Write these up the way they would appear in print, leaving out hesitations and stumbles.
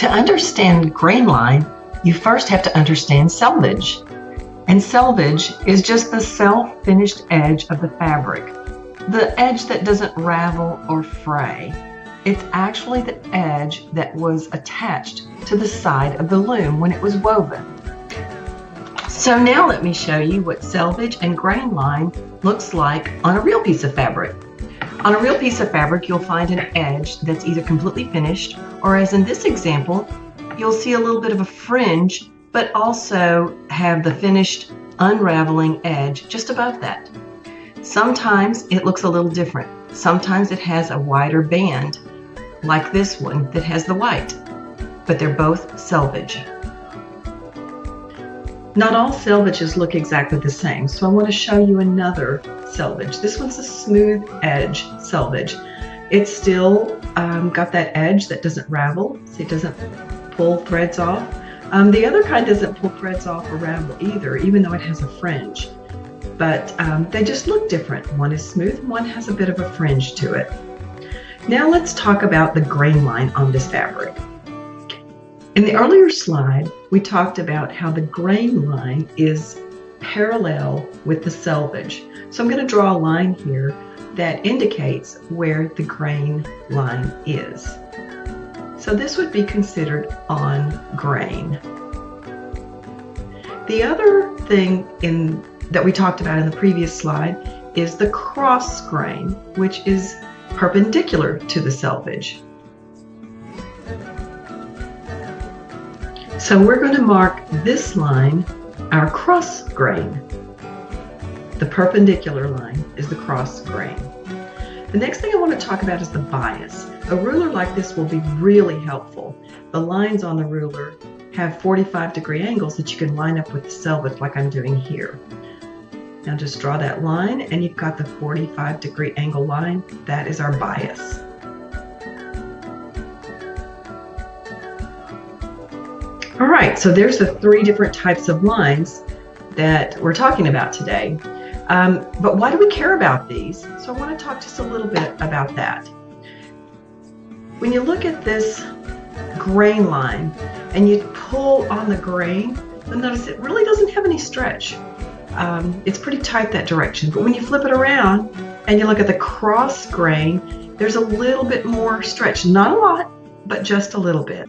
To understand Grainline, you first have to understand selvage. And selvage is just the self-finished edge of the fabric, the edge that doesn't ravel or fray. It's actually the edge that was attached to the side of the loom when it was woven. So now let me show you what selvage and Grainline looks like on a real piece of fabric. On a real piece of fabric, you'll find an edge that's either completely finished, or as in this example, you'll see a little bit of a fringe, but also have the finished unraveling edge just above that. Sometimes it looks a little different. Sometimes it has a wider band, like this one that has the white, but they're both selvage. Not all selvages look exactly the same, so I want to show you another selvage. This one's a smooth edge selvage. It's still got that edge that doesn't ravel, so it doesn't pull threads off. The other kind doesn't pull threads off or ravel either, even though it has a fringe. But they just look different. One is smooth and one has a bit of a fringe to it. Now let's talk about the Grainline on this fabric. In the earlier slide, we talked about how the Grainline is parallel with the selvage. So I'm going to draw a line here that indicates where the Grainline is. So this would be considered on grain. The other thing that we talked about in the previous slide is the cross grain, which is perpendicular to the selvage. So we're going to mark this line our cross grain. The perpendicular line is the cross grain. The next thing I want to talk about is the bias. A ruler like this will be really helpful. The lines on the ruler have 45-degree angles that you can line up with the selvage like I'm doing here. Now just draw that line and you've got the 45-degree angle line. That is our bias. All right, so there's the three different types of lines that we're talking about today. But why do we care about these? So I want to talk just a little bit about that. When you look at this grain line and you pull on the grain, you'll notice it really doesn't have any stretch. It's pretty tight that direction, but when you flip it around and you look at the cross grain, there's a little bit more stretch. Not a lot, but just a little bit.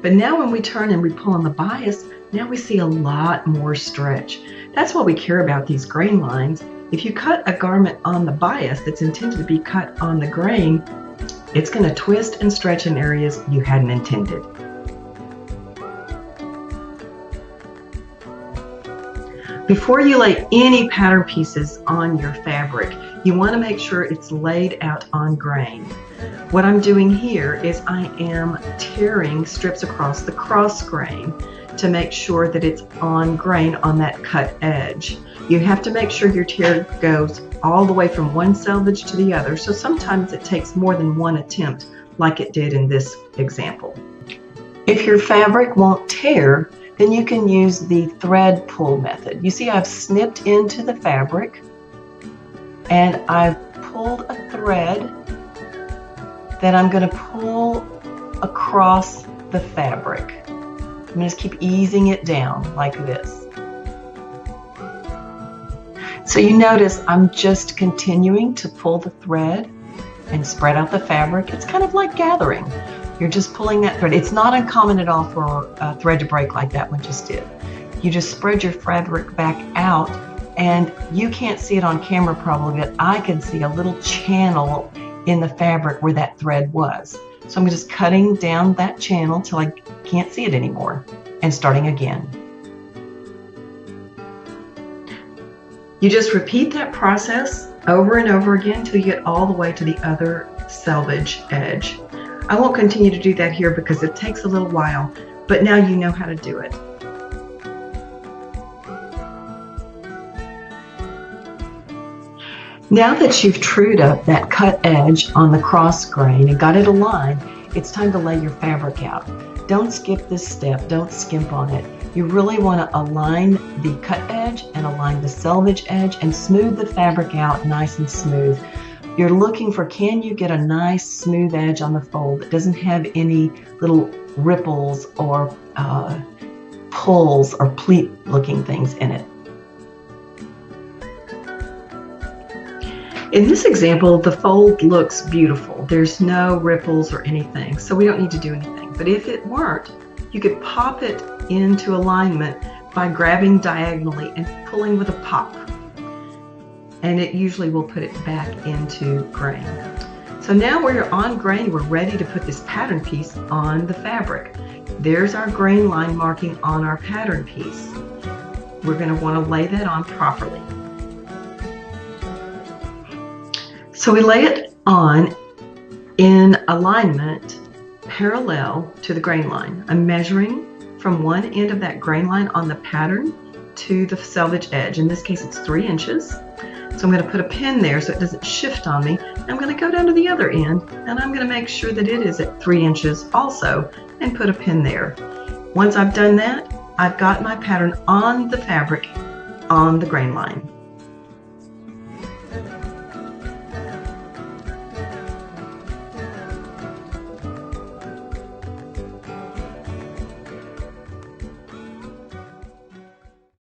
But now when we turn and we pull on the bias, now we see a lot more stretch. That's why we care about these grain lines. If you cut a garment on the bias that's intended to be cut on the grain, it's going to twist and stretch in areas you hadn't intended. Before you lay any pattern pieces on your fabric, you want to make sure it's laid out on grain. What I'm doing here is I am tearing strips across the cross grain to make sure that it's on grain on that cut edge. You have to make sure your tear goes all the way from one selvage to the other, so sometimes it takes more than one attempt like it did in this example. If your fabric won't tear, then you can use the thread pull method. You see I've snipped into the fabric and I've pulled a thread that I'm going to pull across the fabric. I'm going to just keep easing it down like this. So you notice I'm just continuing to pull the thread and spread out the fabric. It's kind of like gathering. You're just pulling that thread. It's not uncommon at all for a thread to break like that one just did. You just spread your fabric back out, and you can't see it on camera probably, but I can see a little channel in the fabric where that thread was. So I'm just cutting down that channel till I can't see it anymore and starting again. You just repeat that process over and over again until you get all the way to the other selvage edge. I won't continue to do that here because it takes a little while, but now you know how to do it. Now that you've trued up that cut edge on the cross grain and got it aligned, it's time to lay your fabric out. Don't skip this step, don't skimp on it. You really want to align the cut edge and align the selvage edge and smooth the fabric out nice and smooth. You're looking for, can you get a nice smooth edge on the fold that doesn't have any little ripples or pulls or pleat looking things in it. In this example, the fold looks beautiful. There's no ripples or anything, so we don't need to do anything. But if it weren't, you could pop it into alignment by grabbing diagonally and pulling with a pop. And it usually will put it back into grain. So now we're on grain, we're ready to put this pattern piece on the fabric. There's our grain line marking on our pattern piece. We're going to want to lay that on properly. So we lay it on in alignment parallel to the grain line. I'm measuring from one end of that grain line on the pattern to the selvage edge. In this case, it's 3 inches. So I'm going to put a pin there so it doesn't shift on me. I'm going to go down to the other end and I'm going to make sure that it is at 3 inches also and put a pin there. Once I've done that, I've got my pattern on the fabric on the grain line.